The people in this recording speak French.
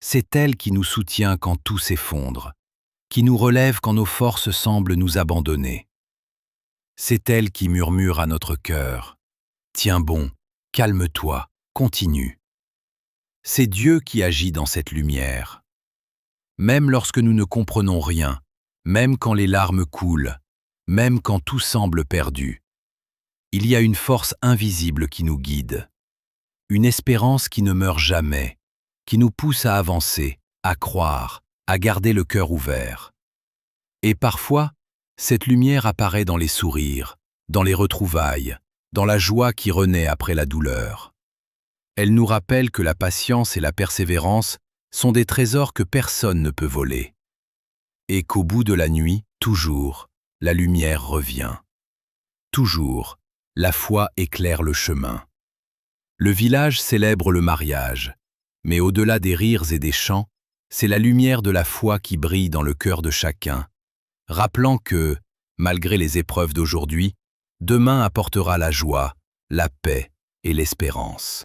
C'est elle qui nous soutient quand tout s'effondre, qui nous relève quand nos forces semblent nous abandonner. C'est elle qui murmure à notre cœur « Tiens bon, calme-toi, continue ». C'est Dieu qui agit dans cette lumière. Même lorsque nous ne comprenons rien, même quand les larmes coulent, même quand tout semble perdu, il y a une force invisible qui nous guide, une espérance qui ne meurt jamais, qui nous pousse à avancer, à croire, à garder le cœur ouvert. Et parfois, cette lumière apparaît dans les sourires, dans les retrouvailles, dans la joie qui renaît après la douleur. Elle nous rappelle que la patience et la persévérance sont des trésors que personne ne peut voler. Et qu'au bout de la nuit, toujours, la lumière revient. Toujours, la foi éclaire le chemin. Le village célèbre le mariage, mais au-delà des rires et des chants, c'est la lumière de la foi qui brille dans le cœur de chacun, rappelant que, malgré les épreuves d'aujourd'hui, demain apportera la joie, la paix et l'espérance.